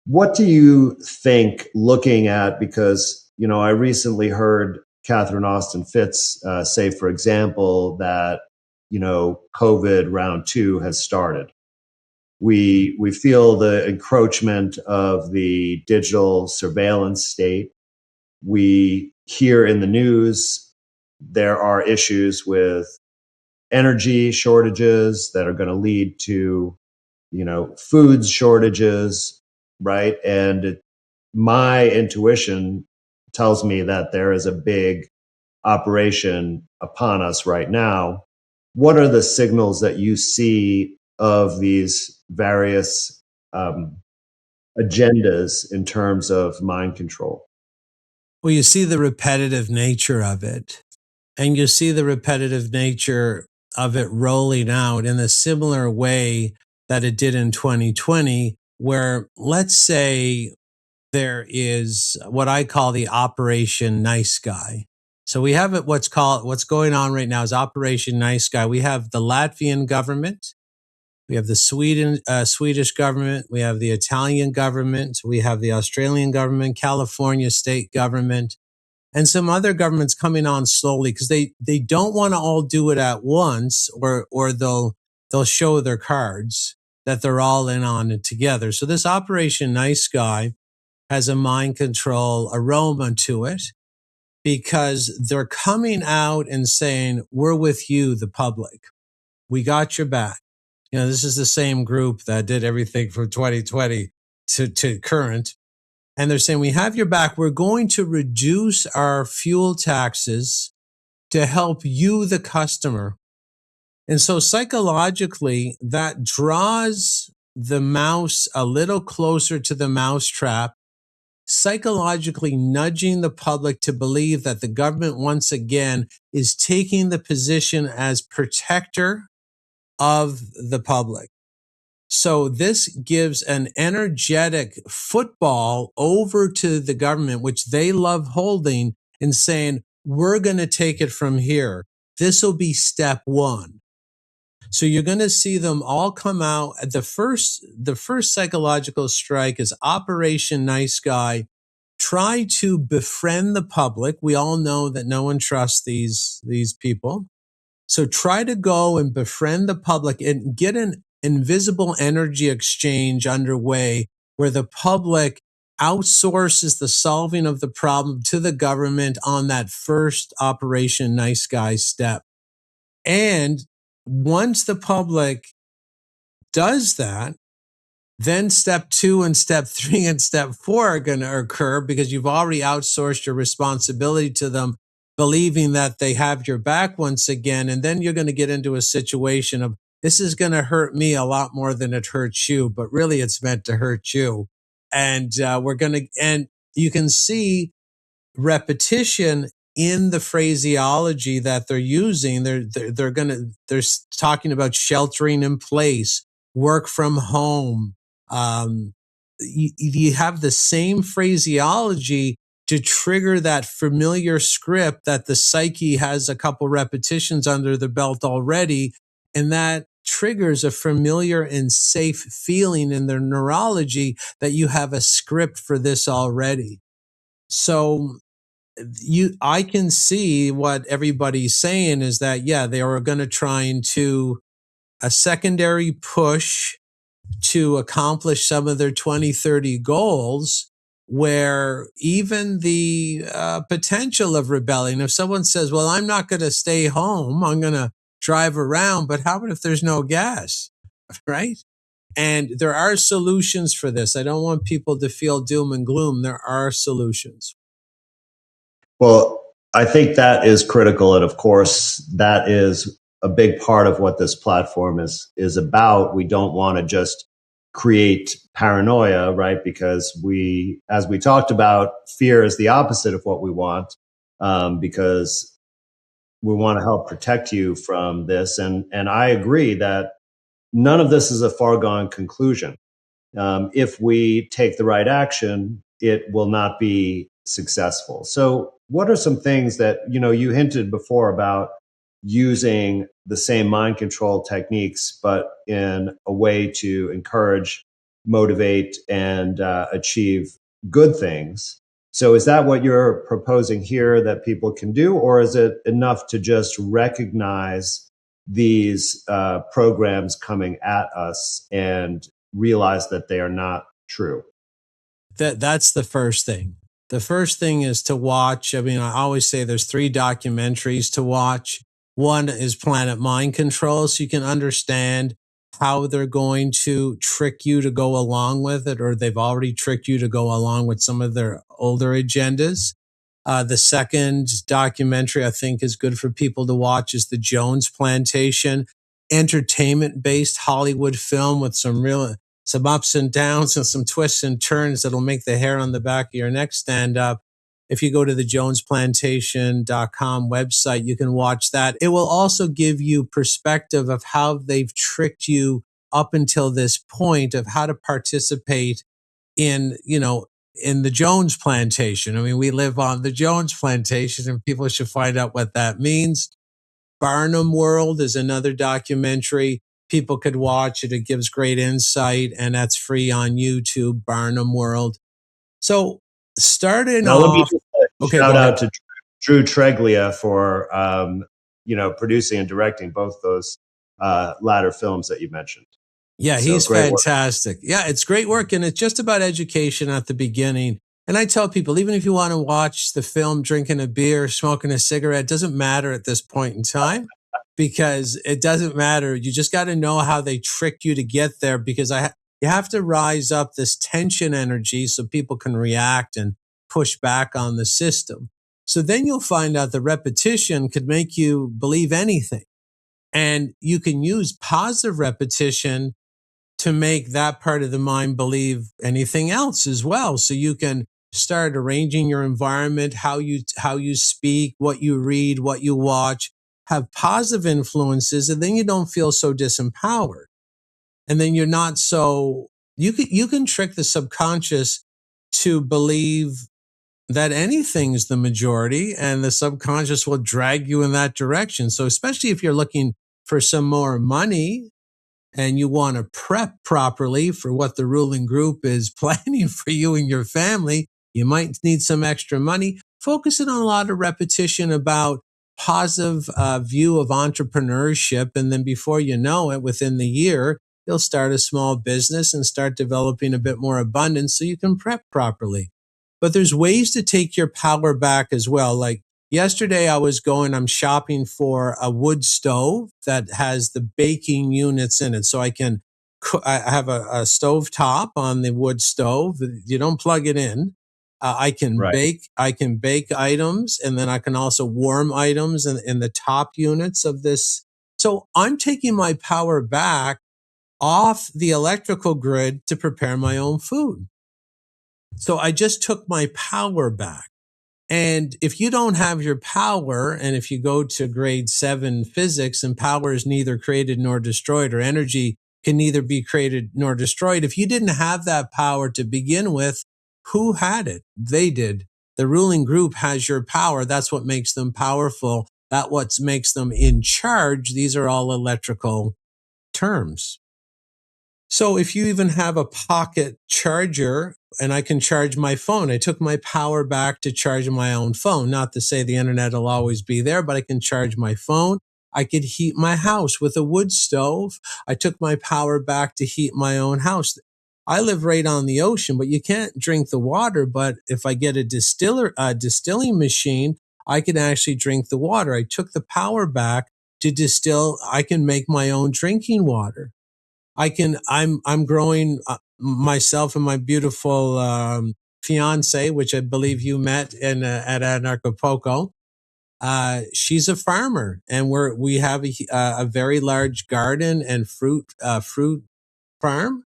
What do you think, looking at, because, I recently heard Catherine Austin Fitts say, for example, that, COVID round 2 has started. We feel the encroachment of the digital surveillance state. We hear in the news there are issues with energy shortages that are going to lead to, food shortages, right? And my intuition tells me that there is a big operation upon us right now. What are the signals that you see of these various agendas in terms of mind control? Well, you see the repetitive nature of it, and you see the repetitive nature of it rolling out in a similar way that it did in 2020, where, let's say, there is what I call the Operation Nice Guy. So we have it, what's going on right now is Operation Nice Guy. We have the Latvian government, we have the Swedish government, we have the Italian government, we have the Australian government, California state government, and some other governments coming on slowly because they don't want to all do it at once, or they'll show their cards that they're all in on it together. So this Operation Nice Guy has a mind control aroma to it because they're coming out and saying, we're with you, the public. We got your back. This is the same group that did everything from 2020 to current. And they're saying, we have your back. We're going to reduce our fuel taxes to help you, the customer. And so psychologically, that draws the mouse a little closer to the mousetrap, psychologically nudging the public to believe that the government once again is taking the position as protector of the public. So this gives an energetic football over to the government, which they love holding, and saying, we're going to take it from here. This will be step one. So you're going to see them all come out. The first psychological strike is Operation Nice Guy. Try to befriend the public. We all know that no one trusts these people. So try to go and befriend the public and get an invisible energy exchange underway where the public outsources the solving of the problem to the government on that first Operation Nice Guy step. And once the public does that, then step 2 and step 3 and step 4 are going to occur because you've already outsourced your responsibility to them, believing that they have your back once again. And then you're going to get into a situation of, this is going to hurt me a lot more than it hurts you, but really it's meant to hurt you. And and you can see repetition in the phraseology that they're using. They're talking about sheltering in place, work from home. You have the same phraseology to trigger that familiar script that the psyche has a couple repetitions under the belt already. And that triggers a familiar and safe feeling in their neurology that you have a script for this already. So I can see what everybody's saying is that, yeah, they are going to try into a secondary push to accomplish some of their 2030 goals. where even the potential of rebelling, if someone says, well, I'm not going to stay home, I'm going to drive around, but how about if there's no gas, right? And there are solutions for this. I don't want people to feel doom and gloom. There are solutions. Well, I think that is critical. And of course, that is a big part of what this platform is about. We don't want to just create paranoia, right? Because as we talked about, fear is the opposite of what we want, because we want to help protect you from this. And I agree that none of this is a foregone conclusion. If we take the right action, it will not be successful. So what are some things that, you hinted before about using the same mind control techniques, but in a way to encourage, motivate, and achieve good things? So is that what you're proposing here that people can do, or is it enough to just recognize these programs coming at us and realize that they are not true? That's the first thing. The first thing is to watch. I mean, I always say there's 3 documentaries to watch. One is Planet Mind Control, so you can understand how they're going to trick you to go along with it, or they've already tricked you to go along with some of their older agendas. The second documentary I think is good for people to watch is The Jones Plantation, entertainment-based Hollywood film with some ups and downs and some twists and turns that'll make the hair on the back of your neck stand up. If you go to the jonesplantation.com website, you can watch that. It will also give you perspective of how they've tricked you up until this point, of how to participate in, in the Jones Plantation. I mean, we live on the Jones Plantation, and people should find out what that means. Barnum World is another documentary people could watch it. It gives great insight, and that's free on YouTube, Barnum World. So starting Now, let me off, just okay, shout go out ahead. to Drew Treglia for producing and directing both those latter films that you mentioned. Yeah, So he's great work. fantastic. Yeah, it's great work, and it's just about education at the beginning. And I tell people, even if you want to watch the film drinking a beer, smoking a cigarette, doesn't matter at this point in time, because it doesn't matter. You just got to know how they trick you to get there, because you have to rise up this tension energy so people can react and push back on the system. So then you'll find out the repetition could make you believe anything. And you can use positive repetition to make that part of the mind believe anything else as well. So you can start arranging your environment, how you speak, what you read, what you watch, have positive influences, and then you don't feel so disempowered. And then you're not so, you can trick the subconscious to believe that anything's the majority, and the subconscious will drag you in that direction. So especially if you're looking for some more money, and you want to prep properly for what the ruling group is planning for you and your family, you might need some extra money. Focusing on a lot of repetition about positive view of entrepreneurship. And then before you know it, within the year, you'll start a small business and start developing a bit more abundance so you can prep properly. But there's ways to take your power back as well. Like yesterday, I'm shopping for a wood stove that has the baking units in it. So I have a stove top on the wood stove. You don't plug it in. I can Right. bake items, and then I can also warm items in the top units of this. So I'm taking my power back off the electrical grid to prepare my own food. So I just took my power back. And if you don't have your power, and if you go to grade 7 physics, and power is neither created nor destroyed, or energy can neither be created nor destroyed. If you didn't have that power to begin with, who had it? They did. The ruling group has your power. That's what makes them powerful. That's what makes them in charge. These are all electrical terms. So if you even have a pocket charger, and I can charge my phone, I took my power back to charge my own phone. Not to say the internet will always be there, but I can charge my phone. I could heat my house with a wood stove. I took my power back to heat my own house. I live right on the ocean, but you can't drink the water. But if I get a distilling machine, I can actually drink the water. I took the power back to distill. I can make my own drinking water. I'm growing myself and my beautiful fiance, which I believe you met at Anarchapulco. She's a farmer, and we have a very large garden and fruit farm.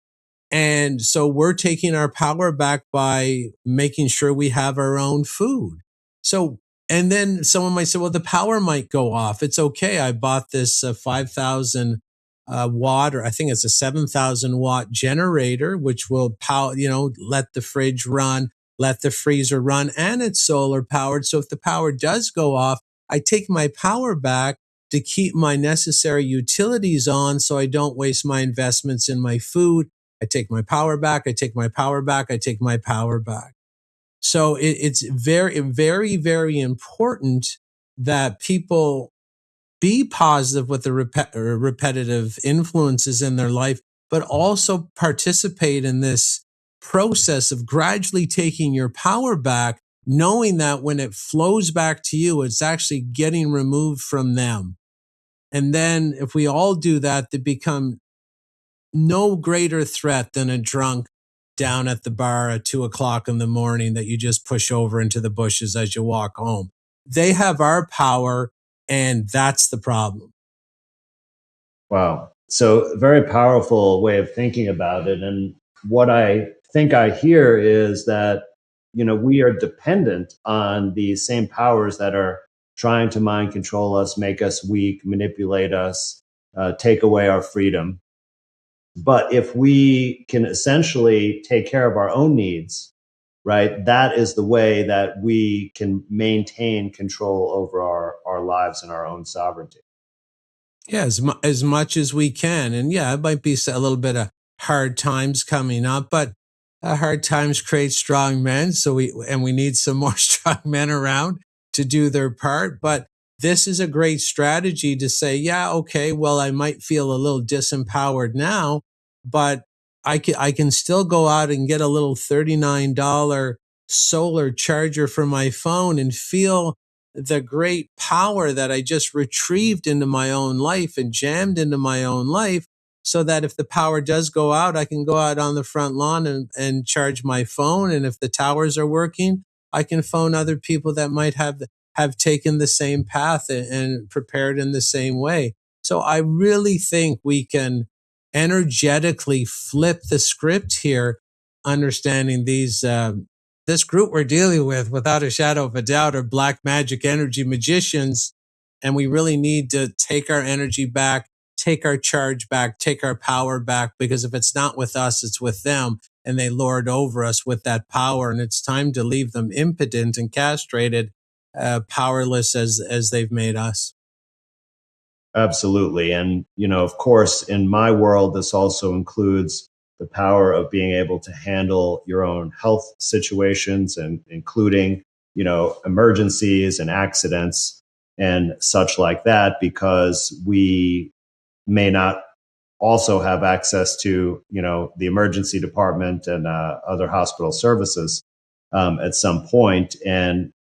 And so we're taking our power back by making sure we have our own food. So, and then someone might say, well, the power might go off. It's okay. I bought this 5,000 watt, or I think it's a 7,000 watt generator, which will power, let the fridge run, let the freezer run, and it's solar powered. So if the power does go off, I take my power back to keep my necessary utilities on so I don't waste my investments in my food. I take my power back. I take my power back. I take my power back. So it's very, very, very important that people be positive with the repetitive influences in their life, but also participate in this process of gradually taking your power back, knowing that when it flows back to you, it's actually getting removed from them. And then if we all do that, they become no greater threat than a drunk down at the bar at 2:00 in the morning that you just push over into the bushes as you walk home. They have our power, and that's the problem. Wow. So very powerful way of thinking about it. And what I think I hear is that, we are dependent on these same powers that are trying to mind control us, make us weak, manipulate us, take away our freedom. But if we can essentially take care of our own needs, right, that is the way that we can maintain control over our lives and our own sovereignty. Yeah, as much as we can. And yeah, it might be a little bit of hard times coming up, but hard times create strong men. So we need some more strong men around to do their part. But this is a great strategy to say, yeah, okay, well, I might feel a little disempowered now, but I can still go out and get a little $39 solar charger for my phone and feel the great power that I just retrieved into my own life and jammed into my own life, so that if the power does go out, I can go out on the front lawn and charge my phone. And if the towers are working, I can phone other people that might have taken the same path and prepared in the same way. So I really think we can energetically flip the script here, understanding this group we're dealing with, without a shadow of a doubt, are black magic energy magicians. And we really need to take our energy back, take our charge back, take our power back, because if it's not with us, it's with them. And they lord over us with that power. And it's time to leave them impotent and castrated, powerless as they've made us. Absolutely. And, of course, in my world, this also includes the power of being able to handle your own health situations, and including, emergencies and accidents and such like that, because we may not also have access to, the emergency department and other hospital services at some point. And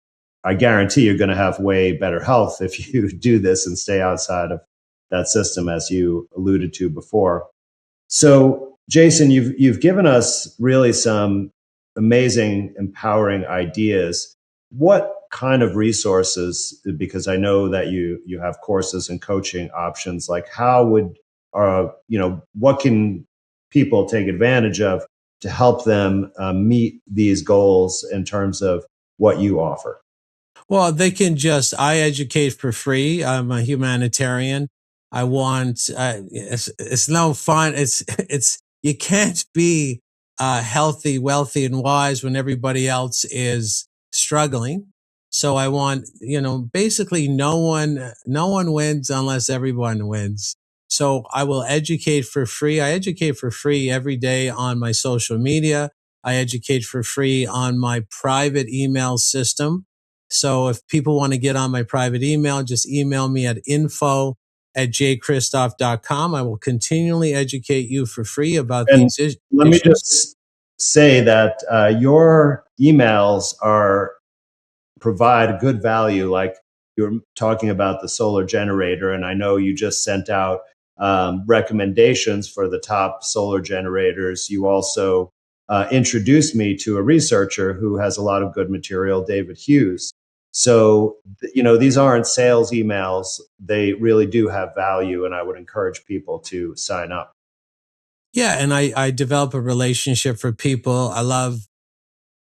I guarantee you're going to have way better health if you do this and stay outside of that system, as you alluded to before. So, Jason, you've given us really some amazing, empowering ideas. What kind of resources? Because I know that you have courses and coaching options. Like, how would what can people take advantage of to help them meet these goals in terms of what you offer? Well, I educate for free. I'm a humanitarian. I want, it's no fun. You can't be healthy, wealthy, and wise when everybody else is struggling. So I want, basically no one wins unless everyone wins. So I will educate for free. I educate for free every day on my social media. I educate for free on my private email system. So if people want to get on my private email, just email me at info at jchristoff.com. I will continually educate you for free about And these let me issues. just say that your emails provide good value. Like you're talking about the solar generator, and I know you just sent out recommendations for the top solar generators. You also introduced me to a researcher who has a lot of good material, David Hughes. So, these aren't sales emails. They really do have value, and I would encourage people to sign up. Yeah, and I develop a relationship for people. I love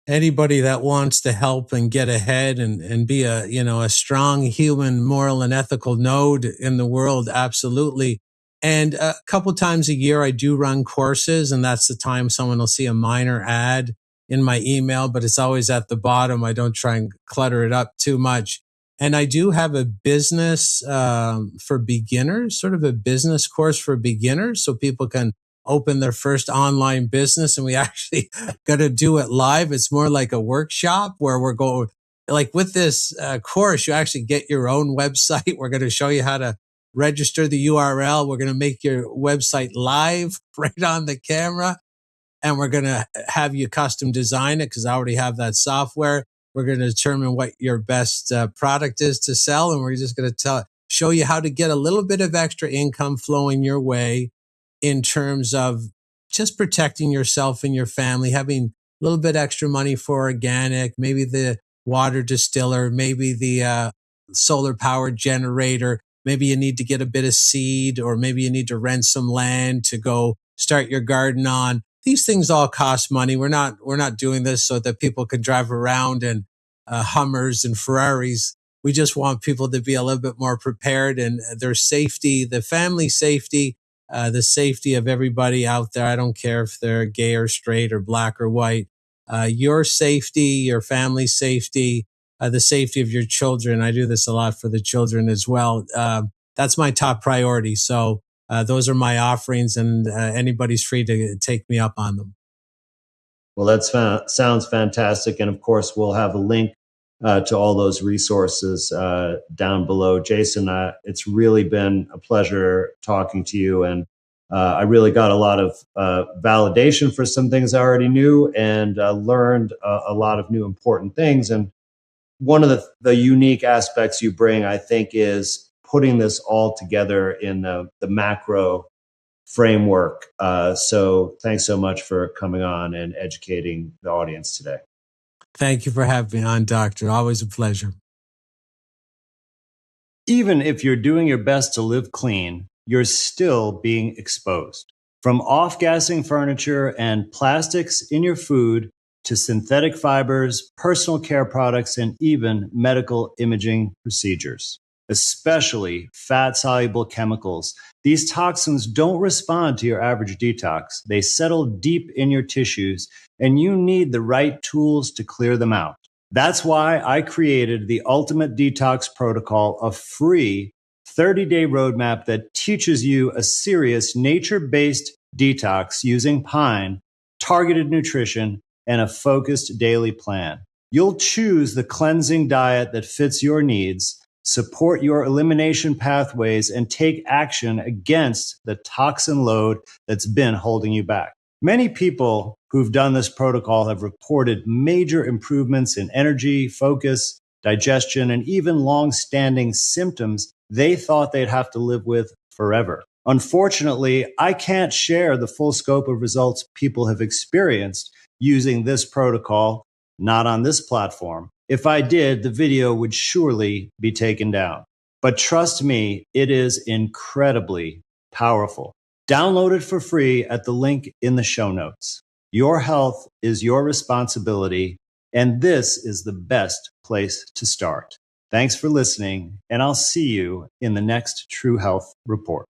anybody that wants to help and get ahead and be a strong human moral and ethical node in the world. Absolutely. And a couple times a year I do run courses, and that's the time someone will see a minor ad in my email, but it's always at the bottom. I don't try and clutter it up too much. And I do have a business for beginners, sort of a business course for beginners, so people can open their first online business, and we actually got to do it live. It's more like a workshop where we're going, like with this course, you actually get your own website. We're going to show you how to register the URL. We're going to make your website live right on the camera, and we're going to have you custom design it because I already have that software. We're going to determine what your best product is to sell, and we're just going to show you how to get a little bit of extra income flowing your way in terms of just protecting yourself and your family, having a little bit extra money for organic, maybe the water distiller, maybe the solar power generator. Maybe you need to get a bit of seed, or maybe you need to rent some land to go start your garden on. These things all cost money. We're not doing this so that people can drive around in Hummers and Ferraris. We just want people to be a little bit more prepared, and their safety, the family safety, the safety of everybody out there. I don't care if they're gay or straight or black or white. Your safety, your family's safety, the safety of your children. I do this a lot for the children as well. That's my top priority. So those are my offerings, and anybody's free to take me up on them. Well, that sounds fantastic. And of course, we'll have a link to all those resources down below. Jason, it's really been a pleasure talking to you. And I really got a lot of validation for some things I already knew, and learned a lot of new important things. And one of the unique aspects you bring, I think, is putting this all together in the macro framework. So thanks so much for coming on and educating the audience today. Thank you for having me on, Doctor. Always a pleasure. Even if you're doing your best to live clean, you're still being exposed. From off-gassing furniture and plastics in your food to synthetic fibers, personal care products, and even medical imaging procedures, especially fat-soluble chemicals. These toxins don't respond to your average detox. They settle deep in your tissues, and you need the right tools to clear them out. That's why I created the Ultimate Detox Protocol, a free 30-day roadmap that teaches you a serious nature-based detox using pine, targeted nutrition, and a focused daily plan. You'll choose the cleansing diet that fits your needs, support your elimination pathways, and take action against the toxin load that's been holding you back. Many people who've done this protocol have reported major improvements in energy, focus, digestion, and even long-standing symptoms they thought they'd have to live with forever. Unfortunately, I can't share the full scope of results people have experienced using this protocol, not on this platform. If I did, the video would surely be taken down. But trust me, it is incredibly powerful. Download it for free at the link in the show notes. Your health is your responsibility, and this is the best place to start. Thanks for listening, and I'll see you in the next True Health Report.